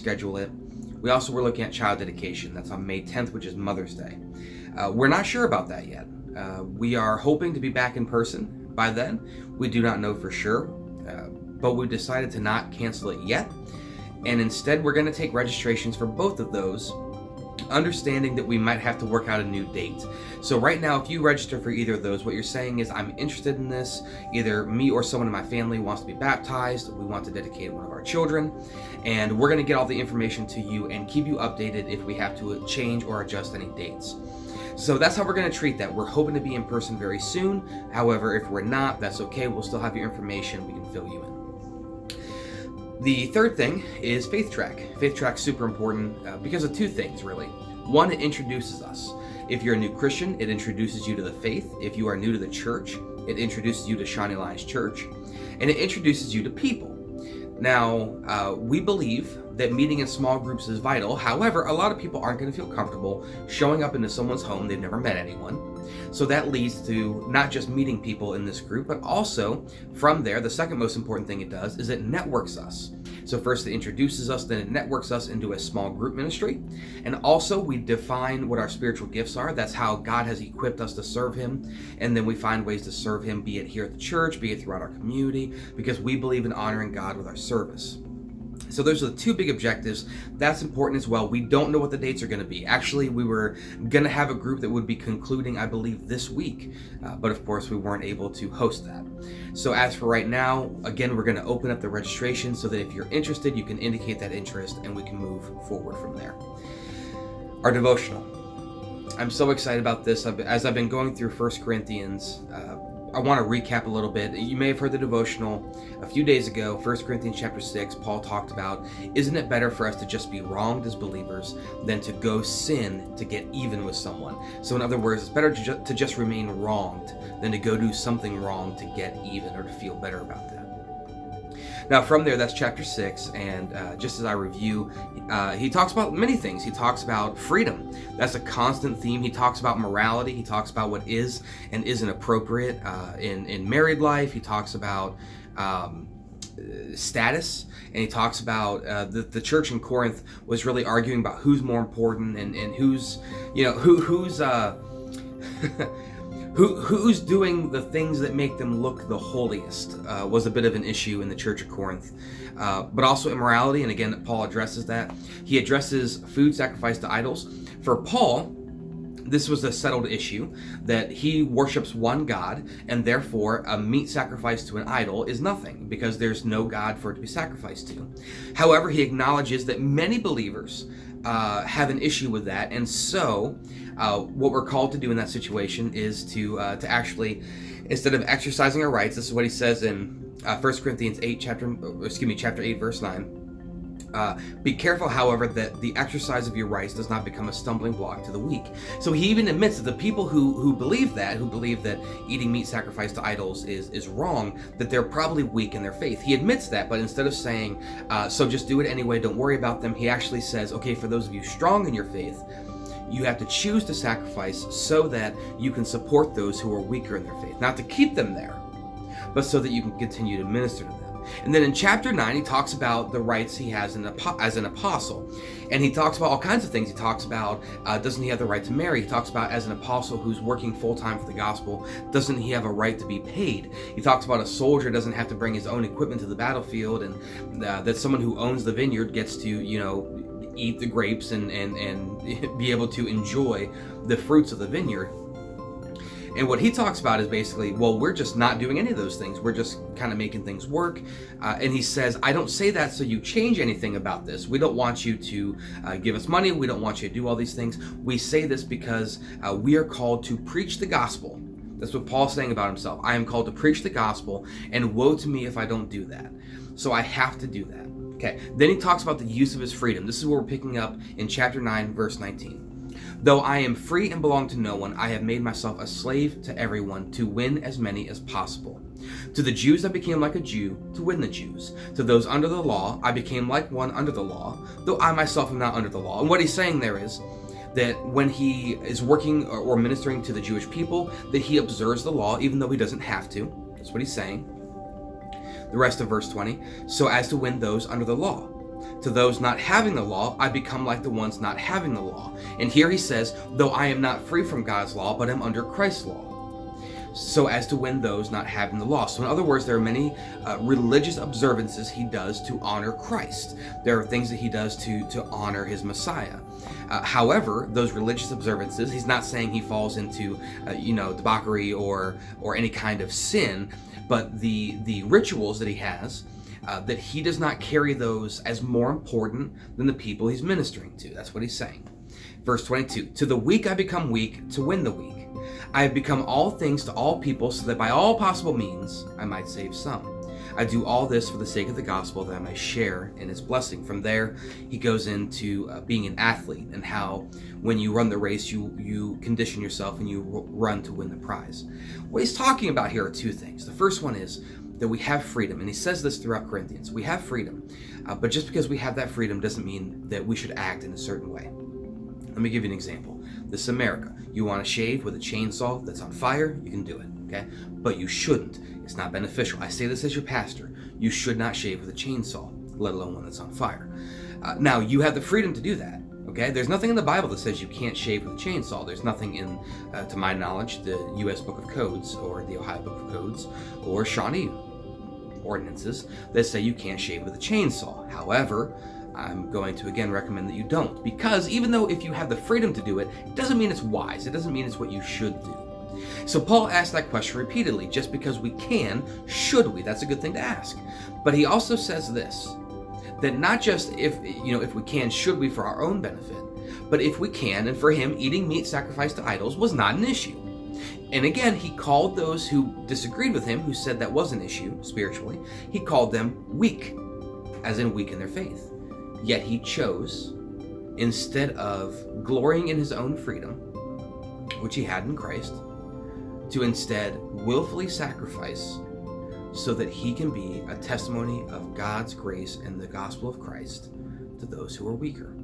schedule it. We also were looking at child dedication. That's on May 10th, which is Mother's Day. We're not sure about that yet. We are hoping to be back in person by then. We do not know for sure, but we decided to not cancel it yet. And instead, we're going to take registrations for both of those, understanding that we might have to work out a new date. So right now, if you register for either of those, what you're saying is, I'm interested in this. Either me or someone in my family wants to be baptized. We want to dedicate one of our children. And we're going to get all the information to you and keep you updated if we have to change or adjust any dates. So that's how we're going to treat that. We're hoping to be in person very soon. However, if we're not, that's okay. We'll still have your information. We can fill you in. The third thing is Faith Track. Faith Track's super important because of two things, really. One, it introduces us. If you're a new Christian, it introduces you to the faith. If you are new to the church, it introduces you to Shining Lights Church. And it introduces you to people. Now, we believe that meeting in small groups is vital. However, a lot of people aren't going to feel comfortable showing up into someone's home. They've never met anyone. So that leads to not just meeting people in this group, but also from there, the second most important thing it does is it networks us. So first it introduces us, then it networks us into a small group ministry. And also we define what our spiritual gifts are. That's how God has equipped us to serve him. And then we find ways to serve him, be it here at the church, be it throughout our community, because we believe in honoring God with our service. So those are the two big objectives. That's important as well. We don't know what the dates are going to be. Actually, we were going to have a group that would be concluding, I believe, this week. But of course, we weren't able to host that. So as for right now, again, we're going to open up the registration so that if you're interested, you can indicate that interest and we can move forward from there. Our devotional. I'm so excited about this. As I've been going through 1 Corinthians, I want to recap a little bit. You may have heard the devotional a few days ago, 1 Corinthians chapter 6, Paul talked about, isn't it better for us to just be wronged as believers than to go sin to get even with someone? So in other words, it's better to just remain wronged than to go do something wrong to get even or to feel better about that. Now from there, that's chapter 6, and just as I review, he talks about many things. He talks about freedom. That's a constant theme. He talks about morality. He talks about what is and isn't appropriate in married life. He talks about status, and he talks about the church in Corinth was really arguing about who's more important and who's, who's doing the things that make them look the holiest was a bit of an issue in the church of Corinth. But also immorality, and again, Paul addresses that. He addresses food sacrificed to idols. For Paul, this was a settled issue that he worships one God, and therefore a meat sacrifice to an idol is nothing because there's no God for it to be sacrificed to. However, he acknowledges that many believers have an issue with that, and so what we're called to do in that situation is to actually, instead of exercising our rights, this is what he says in 1 Corinthians 8, chapter 8, verse 9. Be careful, however, that the exercise of your rights does not become a stumbling block to the weak. So he even admits that the people who believe that eating meat sacrificed to idols is wrong, that they're probably weak in their faith. He admits that, but instead of saying, so just do it anyway, don't worry about them, he actually says, okay, for those of you strong in your faith, you have to choose to sacrifice so that you can support those who are weaker in their faith. Not to keep them there, but so that you can continue to minister to them. And then in chapter 9, he talks about the rights he has as an apostle. And he talks about all kinds of things. He talks about, doesn't he have the right to marry? He talks about, as an apostle who's working full-time for the gospel, doesn't he have a right to be paid? He talks about a soldier doesn't have to bring his own equipment to the battlefield, and that someone who owns the vineyard gets to, eat the grapes and be able to enjoy the fruits of the vineyard. And what he talks about is basically, well, we're just not doing any of those things. We're just kind of making things work. And he says, I don't say that so you change anything about this. We don't want you to give us money. We don't want you to do all these things. We say this because we are called to preach the gospel. That's what Paul's saying about himself. I am called to preach the gospel, and woe to me if I don't do that. So I have to do that. Okay. Then he talks about the use of his freedom. This is what we're picking up in chapter 9, verse 19. Though I am free and belong to no one, I have made myself a slave to everyone to win as many as possible. To the Jews I became like a Jew to win the Jews. To those under the law I became like one under the law, though I myself am not under the law. And what he's saying there is that when he is working or ministering to the Jewish people, that he observes the law even though he doesn't have to. That's what he's saying. The rest of verse 20, so as to win those under the law. To those not having the law, I become like the ones not having the law. And here he says, though I am not free from God's law, but am under Christ's law, so as to win those not having the law. So in other words, there are many religious observances he does to honor Christ. There are things that he does to honor his Messiah. However, those religious observances, he's not saying he falls into debauchery or any kind of sin, but the rituals that he has, that he does not carry those as more important than the people he's ministering to. That's what he's saying. Verse 22, to the weak I become weak to win the weak. I have become all things to all people, so that by all possible means I might save some. I do all this for the sake of the gospel, that I may share in its blessing. From there, he goes into being an athlete, and how when you run the race, you condition yourself and you run to win the prize. What he's talking about here are two things. The first one is that we have freedom, and he says this throughout Corinthians. We have freedom, but just because we have that freedom doesn't mean that we should act in a certain way. Let me give you an example. This is America. You want to shave with a chainsaw that's on fire, you can do it, okay? But you shouldn't. It's not beneficial. I say this as your pastor. You should not shave with a chainsaw, let alone one that's on fire. Now, you have the freedom to do that, okay? There's nothing in the Bible that says you can't shave with a chainsaw. There's nothing in, to my knowledge, the U.S. Book of Codes or the Ohio Book of Codes or Shawnee ordinances that say you can't shave with a chainsaw. However, I'm going to again recommend that you don't, because even though if you have the freedom to do it, it doesn't mean it's wise. It doesn't mean it's what you should do. So Paul asked that question repeatedly. Just because we can, should we? That's a good thing to ask. But he also says this, that not just if we can, should we for our own benefit, but if we can, and for him, eating meat sacrificed to idols was not an issue. And again, he called those who disagreed with him, who said that was an issue spiritually, he called them weak, as in weak in their faith. Yet he chose, instead of glorying in his own freedom, which he had in Christ, to instead willfully sacrifice so that he can be a testimony of God's grace and the gospel of Christ to those who are weaker.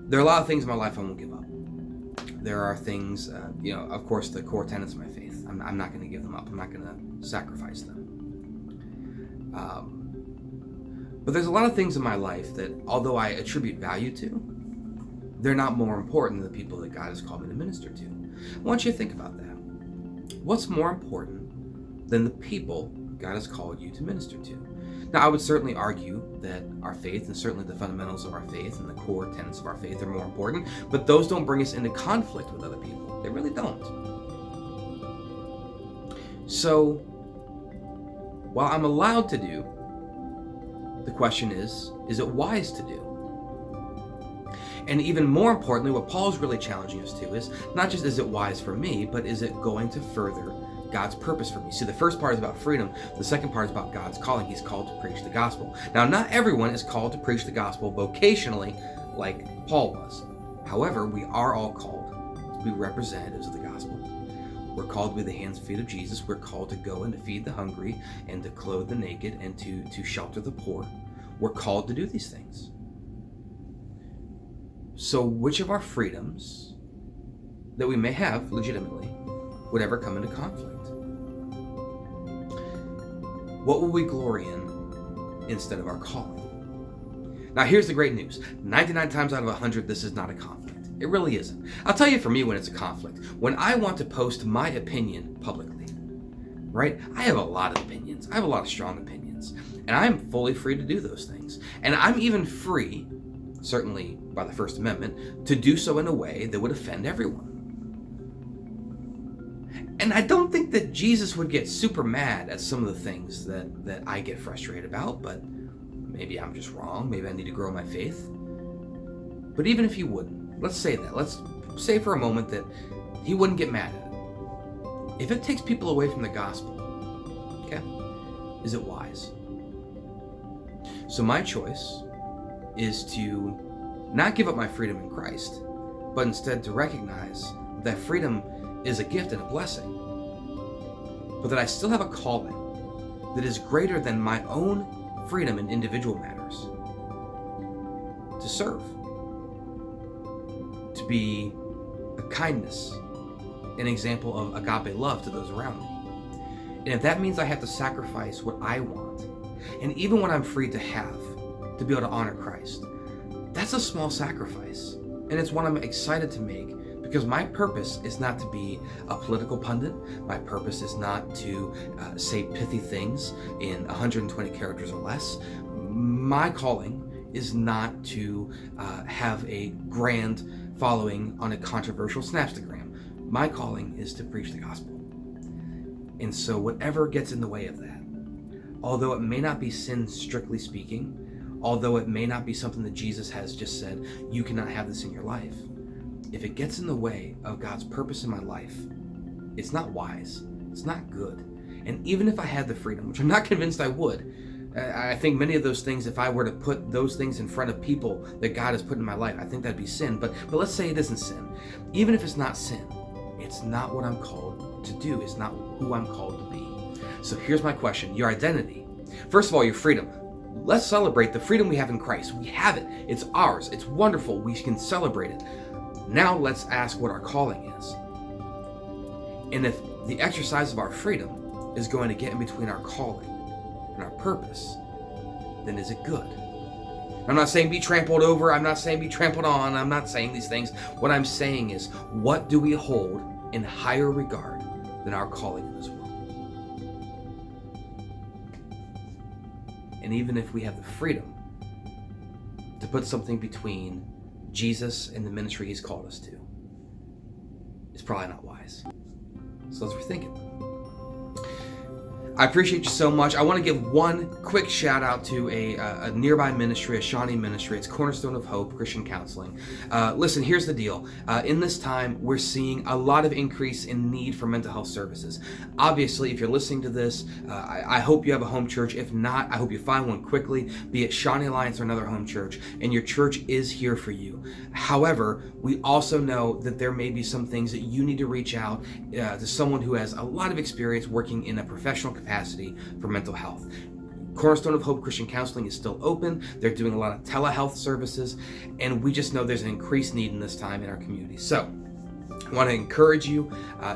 There are a lot of things in my life I won't give up. There are things, of course, the core tenets of my faith. I'm not going to give them up. I'm not going to sacrifice them. But there's a lot of things in my life that, although I attribute value to, they're not more important than the people that God has called me to minister to. I want you to think about that. What's more important than the people God has called you to minister to? Now, I would certainly argue that our faith, and certainly the fundamentals of our faith and the core tenets of our faith, are more important, but those don't bring us into conflict with other people. They really don't. So, while I'm allowed to do, the question is it wise to do? And even more importantly, what Paul's really challenging us to is not just is it wise for me, but is it going to further God's purpose for me? See, the first part is about freedom. The second part is about God's calling. He's called to preach the gospel. Now, not everyone is called to preach the gospel vocationally like Paul was. However, we are all called to be representatives of the gospel. We're called to be the hands and feet of Jesus. We're called to go and to feed the hungry and to clothe the naked and to shelter the poor. We're called to do these things. So which of our freedoms that we may have legitimately would ever come into conflict? What will we glory in instead of our calling? Now here's the great news. 99 times out of 100, this is not a conflict. It really isn't. I'll tell you for me when it's a conflict. When I want to post my opinion publicly, right? I have a lot of opinions. I have a lot of strong opinions. And I'm fully free to do those things. And I'm even free, certainly by the First Amendment, to do so in a way that would offend everyone. And I don't think that Jesus would get super mad at some of the things that I get frustrated about, but maybe I'm just wrong. Maybe I need to grow my faith. But even if he wouldn't, let's say that. Let's say for a moment that he wouldn't get mad at it. If it takes people away from the gospel, okay, is it wise? So my choice is to not give up my freedom in Christ, but instead to recognize that freedom is a gift and a blessing, but that I still have a calling that is greater than my own freedom in individual matters. To serve, to be a kindness, an example of agape love to those around me. And if that means I have to sacrifice what I want, And even when I'm free to have, to be able to honor Christ, that's a small sacrifice. And it's one I'm excited to make, because my purpose is not to be a political pundit. My purpose is not to say pithy things in 120 characters or less. My calling is not to have a grand following on a controversial Snapstagram. My calling is to preach the gospel. And so whatever gets in the way of that, although it may not be sin strictly speaking, although it may not be something that Jesus has just said, you cannot have this in your life, if it gets in the way of God's purpose in my life, it's not wise, it's not good. And even if I had the freedom, which I'm not convinced I would, I think many of those things, if I were to put those things in front of people that God has put in my life, I think that'd be sin. But let's say it isn't sin. Even if it's not sin, it's not what I'm called to do. It's not who I'm called to be. So here's my question. Your identity. First of all, your freedom. Let's celebrate the freedom we have in Christ. We have it. It's ours. It's wonderful. We can celebrate it. Now let's ask what our calling is. And if the exercise of our freedom is going to get in between our calling and our purpose, then is it good? I'm not saying be trampled over. I'm not saying be trampled on. I'm not saying these things. What I'm saying is, what do we hold in higher regard than our calling in this world? And even if we have the freedom to put something between Jesus and the ministry he's called us to, it's probably not wise. So let's rethink it. I appreciate you so much. I want to give one quick shout out to a nearby ministry, a Shawnee ministry. It's Cornerstone of Hope Christian Counseling. Listen, here's the deal. In this time, we're seeing a lot of increase in need for mental health services. Obviously, if you're listening to this, I hope you have a home church. If not, I hope you find one quickly, be it Shawnee Alliance or another home church, and your church is here for you. However, we also know that there may be some things that you need to reach out to someone who has a lot of experience working in a professional capacity for mental health. Cornerstone of Hope Christian Counseling is still open. They're doing a lot of telehealth services, and we just know there's an increased need in this time in our community. So I want to encourage you,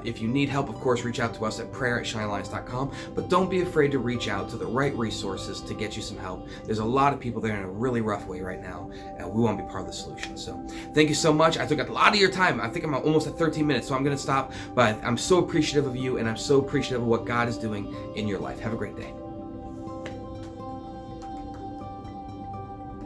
if you need help, of course, reach out to us at prayer@shinealliance.com, but don't be afraid to reach out to the right resources to get you some help. There's a lot of people that are in a really rough way right now, and we want to be part of the solution. So thank you so much. I took a lot of your time. I think I'm almost at 13 minutes, so I'm going to stop, but I'm so appreciative of you, and I'm so appreciative of what God is doing in your life. Have a great day.